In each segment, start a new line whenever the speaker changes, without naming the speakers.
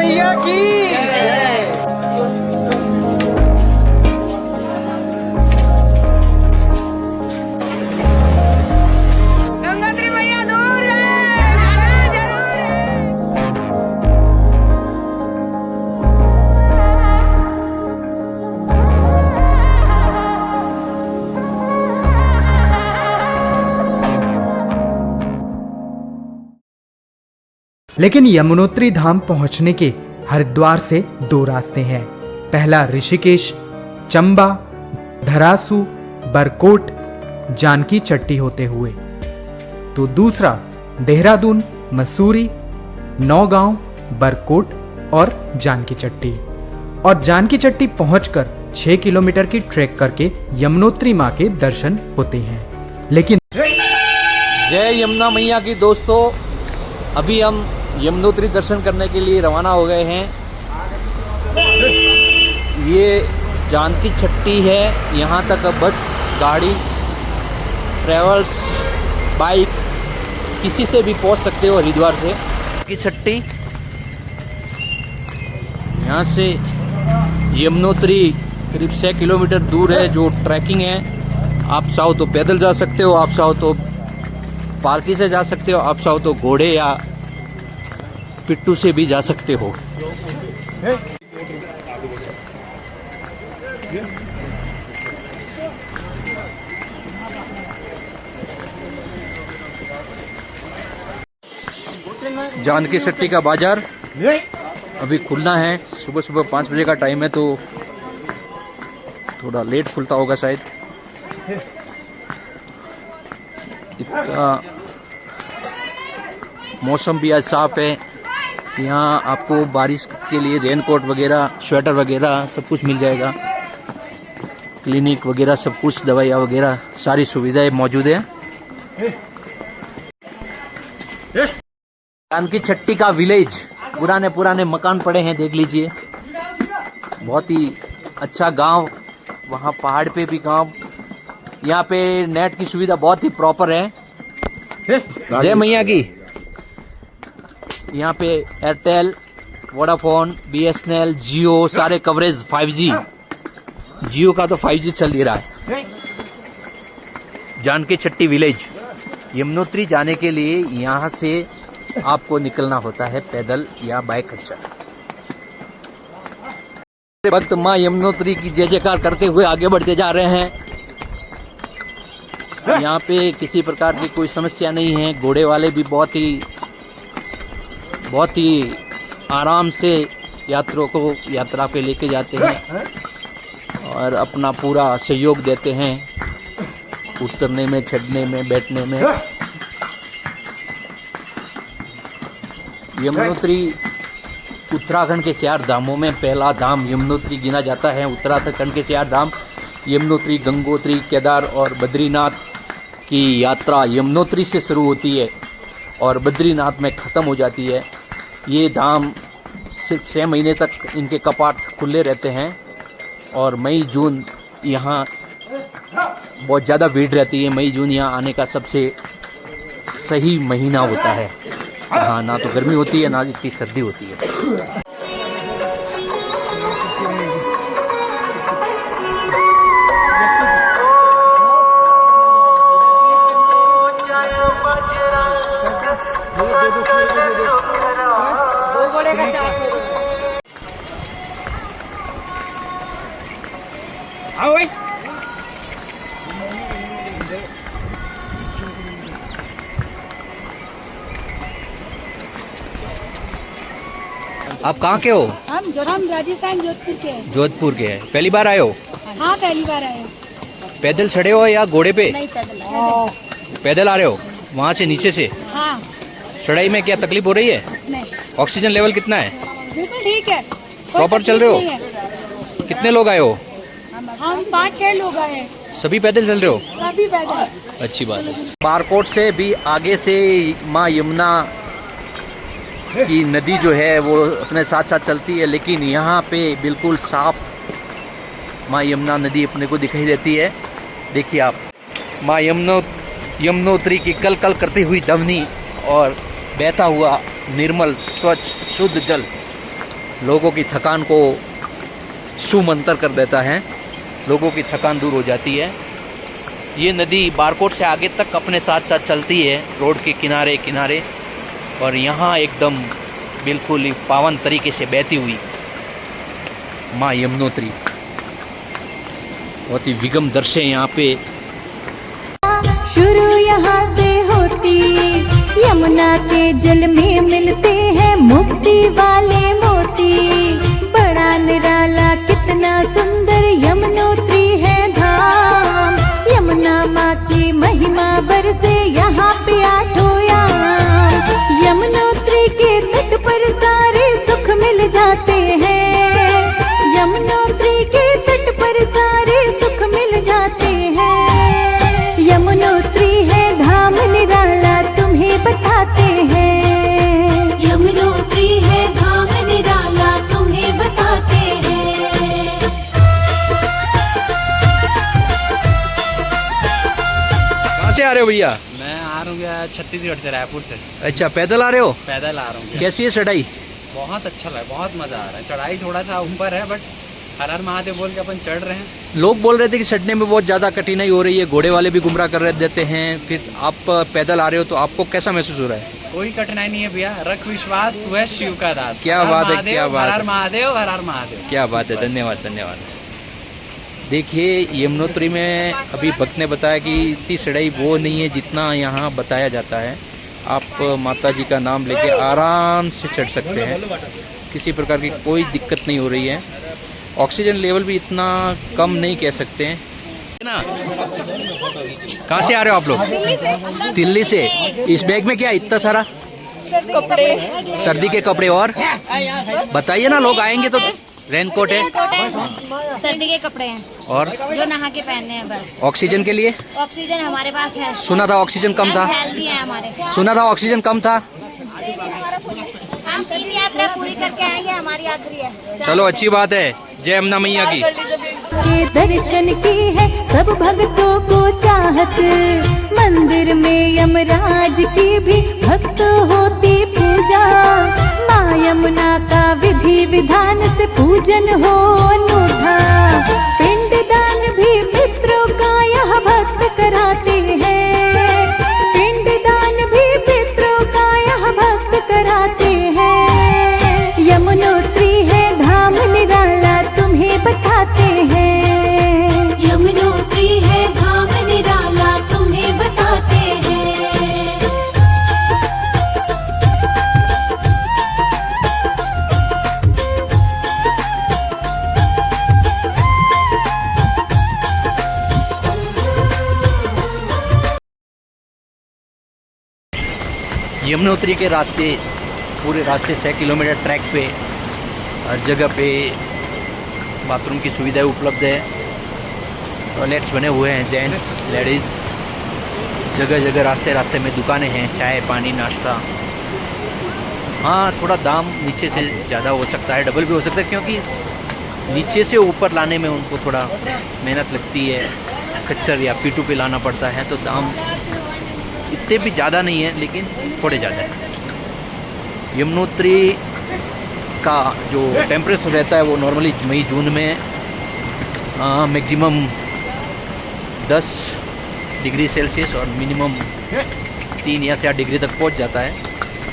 मैया की।
गंगोत्री मैया दूर है, जाना जरूर है।
लेकिन यमुनोत्री धाम पहुंचने के हरिद्वार से 2 रास्ते हैं। पहला ऋषिकेश, चंबा, धरासू, बरकोट, जानकी चट्टी होते हुए, तो दूसरा देहरादून, मसूरी, नौगांव, बरकोट और जानकी चट्टी। और जानकी चट्टी पहुंचकर 6 किलोमीटर की ट्रैक करके यमुनोत्री मां के दर्शन होते हैं। लेकिन
जय यमुना मैया की दोस्तों, अभी हम यमुनोत्री दर्शन करने के लिए रवाना हो गए हैं। ये जानकी चट्टी है, यहाँ तक बस, गाड़ी, ट्रैवल्स, बाइक किसी से भी पहुँच सकते हो हरिद्वार से। की चट्टी यहाँ से यमुनोत्री करीब 6 किलोमीटर दूर है, जो ट्रैकिंग है। आप चाहो तो पैदल जा सकते हो, आप चाहो तो पालकी से जा सकते हो, आप चाहो तो घोड़े या पिट्टू से भी जा सकते हो। जानकी चट्टी का बाजार अभी खुलना है। सुबह सुबह 5 बजे का टाइम है, तो थोड़ा लेट खुलता होगा शायद। इसका मौसम भी आज साफ है। यहाँ आपको बारिश के लिए रेनकोट वगैरह, स्वेटर वगैरह सब कुछ मिल जाएगा। क्लिनिक वगैरह सब कुछ, दवाइयाँ वगैरह सारी सुविधाएं मौजूद है। जानकी चट्टी का विलेज, पुराने मकान पड़े हैं, देख लीजिए। बहुत ही अच्छा गांव, वहाँ पहाड़ पे भी गांव। यहाँ पे नेट की सुविधा बहुत ही प्रॉपर है। जय मैया की। यहाँ पे एयरटेल, वोडाफोन, BSNL, जियो सारे कवरेज 5G। जियो का तो 5G चल ही रहा है। जानकी चट्टी विलेज। यमुनोत्री जाने के लिए यहाँ से आपको निकलना होता है पैदल या बाइक खच्चर। भक्त माँ यमुनोत्री की जय जयकार करते हुए आगे बढ़ते जा रहे हैं। यहाँ पे किसी प्रकार की कोई समस्या नहीं है। घोड़े वाले भी बहुत ही आराम से यात्रियों को यात्रा पे लेके जाते हैं और अपना पूरा सहयोग देते हैं, उतरने में, चढ़ने में, बैठने में। यमुनोत्री उत्तराखंड के 4 धामों में पहला धाम यमुनोत्री गिना जाता है। उत्तराखंड के 4 धाम यमुनोत्री, गंगोत्री, केदार और बद्रीनाथ की यात्रा यमुनोत्री से शुरू होती है और बद्रीनाथ में ख़त्म हो जाती है। ये धाम सिर्फ 6 महीने तक इनके कपाट खुले रहते हैं और मई जून यहाँ बहुत ज़्यादा भीड़ रहती है। मई जून यहाँ आने का सबसे सही महीना होता है। हाँ, ना तो गर्मी होती है, ना इतनी सर्दी होती है। आप कहाँ के हो?
हम राजस्थान जोधपुर के हैं।
जोधपुर के हैं। पहली बार आए हो?
हाँ, पहली बार आए हैं।
पैदल चढ़े हो या घोड़े पे?
नहीं, पैदल।
पैदल आ रहे हो वहाँ से नीचे से?
हाँ।
चढ़ाई में क्या तकलीफ हो रही है?
नहीं।
ऑक्सीजन लेवल कितना है?
बिल्कुल ठीक है।
प्रॉपर चल रहे हो? कितने लोग आए हो?
हम 5-6 लोग आए हैं।
सभी पैदल चल रहे हो?
सभी पैदल।
अच्छी बात है। बारकोट से भी आगे से माँ यमुना की नदी जो है वो अपने साथ साथ चलती है, लेकिन यहाँ पे बिल्कुल साफ माँ यमुना नदी अपने को दिखाई देती है। देखिए आप, माँ यमुनोत्री की कल कल करती हुई धमनी और बहता हुआ निर्मल स्वच्छ शुद्ध जल लोगों की थकान को सुमंतर कर देता है, लोगों की थकान दूर हो जाती है। ये नदी बारकोट से आगे तक अपने साथ साथ चलती है रोड के किनारे किनारे, और यहाँ एकदम बिल्कुल ही पावन तरीके से बहती हुई माँ यमुनोत्री, बहुत ही विगम दृश्य है यहाँ पे।
शुरू यहाँ से होती, यमुना के जल में मिलते हैं मुक्ति वाले मोती। बड़ा निराला कितना सुंदर यमुनोत्री है धाम, यमुना माँ की महिमा बरसे यहाँ पे आठों याम। यमुनोत्री के तट पर सारे सुख मिल जाते हैं, यमुनोत्री के तट पर सारे सुख मिल जाते हैं। यमुनोत्री है धाम निराला तुम्हें बताते हैं, यमुनोत्री है धाम निराला तुम्हें बताते हैं।
कहाँ से आ रहे हो भैया?
मैं आ रहा हूँ छत्तीसगढ़ से, रायपुर से।
अच्छा, पैदल आ रहे हो?
पैदल आ रहा हूँ।
कैसी है चढ़ाई?
बहुत अच्छा लगा, बहुत मजा आ रहा है। चढ़ाई थोड़ा सा ऊपर है बट हर हर महादेव बोल के अपन चढ़ रहे हैं।
लोग बोल रहे थे कि चढ़ने में बहुत ज़्यादा कठिनाई हो रही है, घोड़े वाले भी गुमराह कर देते हैं, फिर आप पैदल आ रहे हो तो आपको कैसा महसूस हो रहा है?
कोई कठिनाई नहीं है भैया, रख विश्वास तू है शिव का दास।
क्या बात है, क्या बात
हर हर
है,
महादेव, हर हर महादेव।
क्या बात है, धन्यवाद धन्यवाद। देखिए, यमुनोत्री में अभी भक्त ने बताया कि इतनी चढ़ाई वो नहीं है जितना यहाँ बताया जाता है। आप माता जी का नाम लेके आराम से चढ़ सकते हैं, किसी प्रकार की कोई दिक्कत नहीं हो रही है। ऑक्सीजन लेवल भी इतना कम नहीं कह सकते हैं ना। कहाँ से आ रहे हो आप लोग? दिल्ली से। इस बैग में क्या है इतना सारा?
कपड़े,
सर्दी के कपड़े। और बताइए ना, लोग आएंगे तो। रेनकोट है,
सर्दी के कपड़े हैं
और
जो नहा के पहनने हैं बस।
ऑक्सीजन के लिए?
ऑक्सीजन हमारे पास है।
सुना था ऑक्सीजन कम था।
हेल्दी है हमारे।
सुना था ऑक्सीजन कम था।
हम 3 यात्रा पूरी करके आएंगे, हमारी आखिरी है।
चलो, अच्छी बात है। जय यमुना मैया की।
के दर्शन की है सब भक्तों को चाहत, मंदिर में यमराज की भी भक्त होती पूजा। माँ यमुना का विधि विधान से पूजन हो अनूठा, पिंडदान भी पितरों का यह भक्त कराते हैं, पिंडदान भी पितरों का यह भक्त कराते हैं। यमुनोत्री है धाम निराला तुम्हें बताते हैं, यमुनोत्री है धाम निराला तुम्हें बताते हैं।
यमुनोत्री के रास्ते, पूरे रास्ते 6 किलोमीटर ट्रैक पे हर जगह पे बाथरूम की सुविधाएं उपलब्ध है। टॉयलेट्स बने हुए हैं, जेंट्स लेडीज़, जगह जगह रास्ते रास्ते में दुकानें हैं, चाय पानी नाश्ता। हाँ, थोड़ा दाम नीचे से ज़्यादा हो सकता है, डबल भी हो सकता है, क्योंकि नीचे से ऊपर लाने में उनको थोड़ा मेहनत लगती है, खच्चर या पीटू पे लाना पड़ता है, तो दाम इतने भी ज़्यादा नहीं है, लेकिन थोड़े ज़्यादा है। यमुनोत्री का जो टेम्परेचर रहता है वो नॉर्मली मई जून में मैक्सिमम 10 डिग्री सेल्सियस और मिनिमम 3 या 4 डिग्री तक पहुंच जाता है।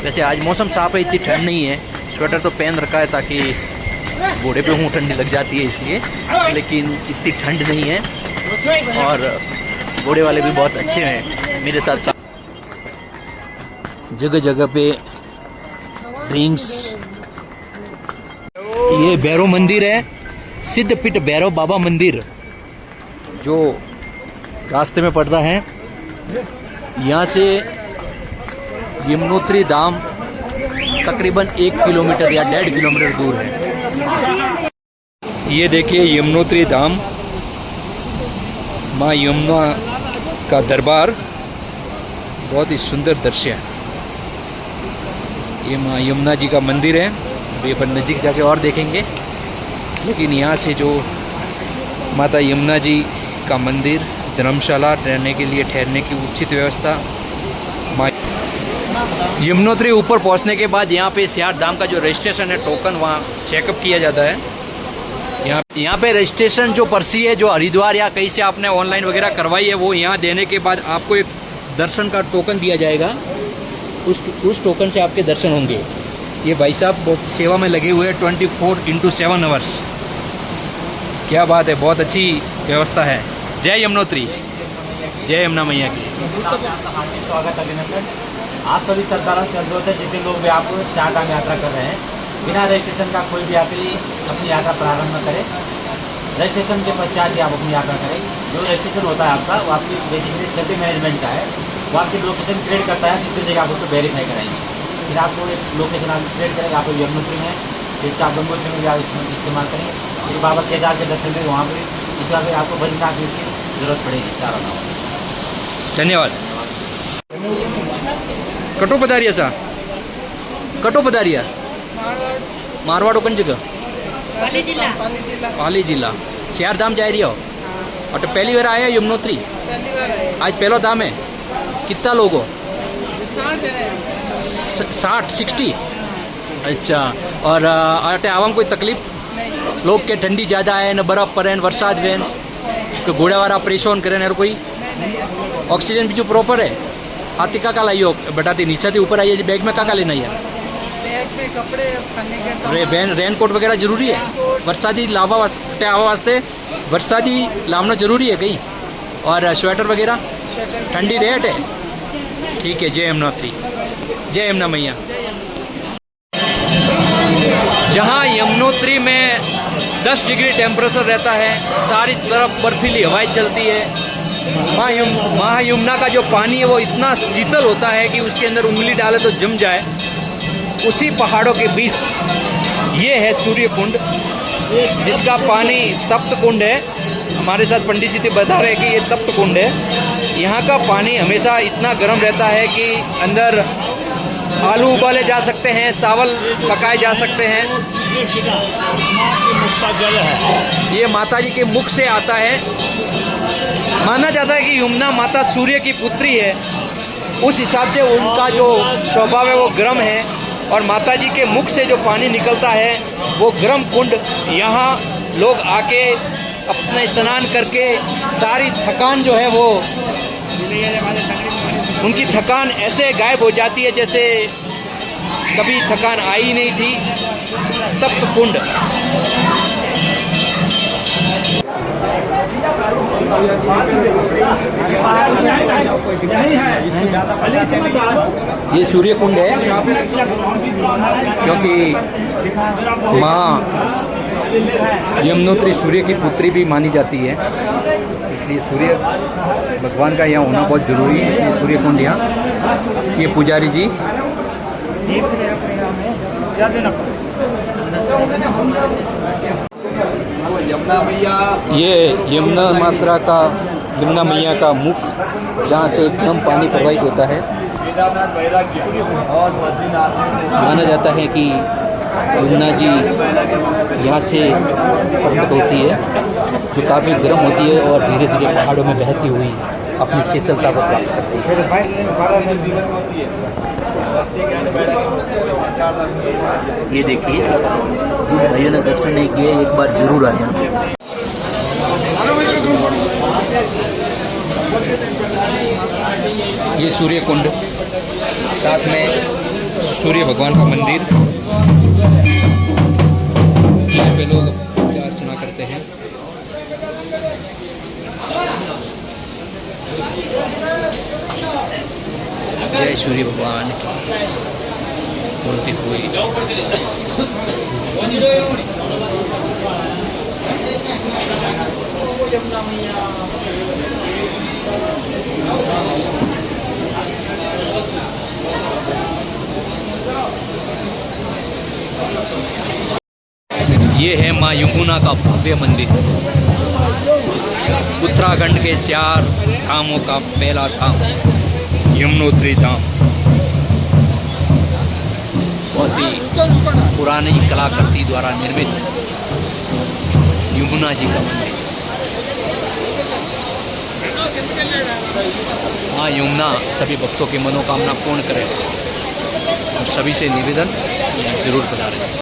वैसे आज मौसम साफ है, इतनी ठंड नहीं है। स्वेटर तो पहन रखा है ताकि घोड़े पे हूँ, ठंडी लग जाती है इसलिए, लेकिन इतनी ठंड नहीं है। और घोड़े वाले भी बहुत अच्छे हैं मेरे साथ। जगह जगह पे ड्रिंक्स। ये भैरव मंदिर है, सिद्धपीठ भैरव बाबा मंदिर, जो रास्ते में पड़ता है। यहाँ से यमुनोत्री धाम तकरीबन 1 किलोमीटर या 1.5 किलोमीटर दूर है। ये देखिए यमुनोत्री धाम, माँ यमुना का दरबार, बहुत ही सुंदर दृश्य है। ये माँ यमुना जी का मंदिर है। अभी अपन नज़दीक जाके और देखेंगे, लेकिन यहाँ से जो माता यमुना जी का मंदिर, धर्मशाला, रहने के लिए ठहरने की उचित व्यवस्था, माँ यमुनोत्री ऊपर पहुंचने के बाद यहाँ पे सियार धाम का जो रजिस्ट्रेशन है टोकन वहाँ चेकअप किया जाता है। यहाँ पे रजिस्ट्रेशन जो पर्ची है जो हरिद्वार या कहीं से आपने ऑनलाइन वगैरह करवाई है वो यहाँ देने के बाद आपको एक दर्शन का टोकन दिया जाएगा। उस टोकन से आपके दर्शन होंगे। ये भाई साहब सेवा में लगे हुए हैं 24/7 आवर्स। क्या बात है, बहुत अच्छी व्यवस्था है। जय यमुनोत्री, जय यमुना मैया की।
स्वागत अभिनंदन। आप सभी श्रद्धालुओं से अनुरोध है जितने लोग भी आप 4 धाम यात्रा कर रहे हैं, बिना रजिस्ट्रेशन का कोई भी यात्री अपनी यात्रा प्रारंभ न करे। रजिस्ट्रेशन के पश्चात ही आप अपनी यात्रा करें। जो रजिस्ट्रेशन होता है आपका वो आपकी बेसिकली सेफ्टी मैनेजमेंट का है। वो आपकी लोकेशन क्रिएट करता है, जितनी जगह आप उसको वेरीफाई कराएंगे। फिर आपको एक लोकेशन आप क्रिएट करेंगे। आपको यमुनोत्री में तो इसका आप गंगोत्री में भी आप इस्तेमाल करेंगे। फिर बाबा केदार के दर्शन करें वहाँ पर। इसके बाद आपको बद्रीनाथ की उसकी जरूरत पड़ेगी 4 धाम।
धन्यवाद। कटो पधारिया सा, कटो पधारिया मारवाड़ कौन जगह? पाली जिला। सियार धाम जा रही हो और तो पहली बार आया यमुनोत्री? आज पहला धाम है। कितना लोग हो? 60-60। अच्छा। और अटे आवाम कोई तकलीफ? लोग के ठंडी ज़्यादा है न बर्फ पड़े न बरसात वे तो घोड़ा वाला परेशान करे न कोई? ऑक्सीजन भी जो प्रॉपर है। हाथी का लाइयो बेटाती नीचे थी ऊपर आइए। बैग में का लेना है?
बैग में कपड़े खाने के
रेन कोट वगैरह जरूरी है? बरसाती लावा वास्ते आवा वास्ते बरसाती लावना जरूरी है कहीं? और स्वेटर वगैरह? ठंडी रेट है। ठीक है। जय यमुनोत्री, जय यमुना मैया। जहाँ यमुनोत्री में 10 डिग्री टेम्परेचर रहता है, सारी तरफ बर्फीली हवाएं चलती है। माँ यमुना का जो पानी है वो इतना शीतल होता है कि उसके अंदर उंगली डाले तो जम जाए। उसी पहाड़ों के बीच ये है सूर्य कुंड, जिसका पानी तप्त कुंड है। हमारे साथ पंडित जी बता रहे हैं कि ये तप्त कुंड है। यहाँ का पानी हमेशा इतना गर्म रहता है कि अंदर आलू उबाले जा सकते हैं, चावल पकाए जा सकते हैं। ये माता जी के मुख से आता है। माना जाता है कि यमुना माता सूर्य की पुत्री है। उस हिसाब से उनका जो स्वभाव है वो गर्म है और माता जी के मुख से जो पानी निकलता है वो गर्म कुंड। यहाँ लोग आके अपने स्नान करके सारी थकान जो है वो उनकी थकान ऐसे गायब हो जाती है जैसे कभी थकान आई ही नहीं थी। तप्त कुंड। ये सूर्य कुंड है क्योंकि माँ यमुनोत्री सूर्य की पुत्री भी मानी जाती है, इसलिए सूर्य भगवान का यहाँ होना बहुत जरूरी है। इसलिए सूर्य कुंड यहाँ। ये पुजारी जी ये यमुना मात्रा का यमुना मैया का मुख जहाँ से एकदम पानी प्रवाहित होता है। माना जाता है कि यमुना जी यहाँ से प्रकट होती है, जो काफ़ी गर्म होती है और धीरे धीरे पहाड़ों में बहती हुई अपनी शीतलता को प्राप्त करती है। ये देखिए, जिन भाइयों ने दर्शन नहीं किए एक बार जरूर आए। ये सूर्य कुंड, साथ में सूर्य भगवान का मंदिर। यहाँ पे लोग पूजा अर्चना करते हैं। जय सूर्य भगवान बोलती हुई ये है माँ यमुना का भव्य मंदिर। उत्तराखंड के 4 धामों का पहला धाम यमुनोत्री धाम। बहुत ही पुरानी कलाकृति द्वारा निर्मित यमुना जी का मंदिर। माँ यमुना सभी भक्तों की मनोकामना पूर्ण करे। सभी से निवेदन जरूर पधारें।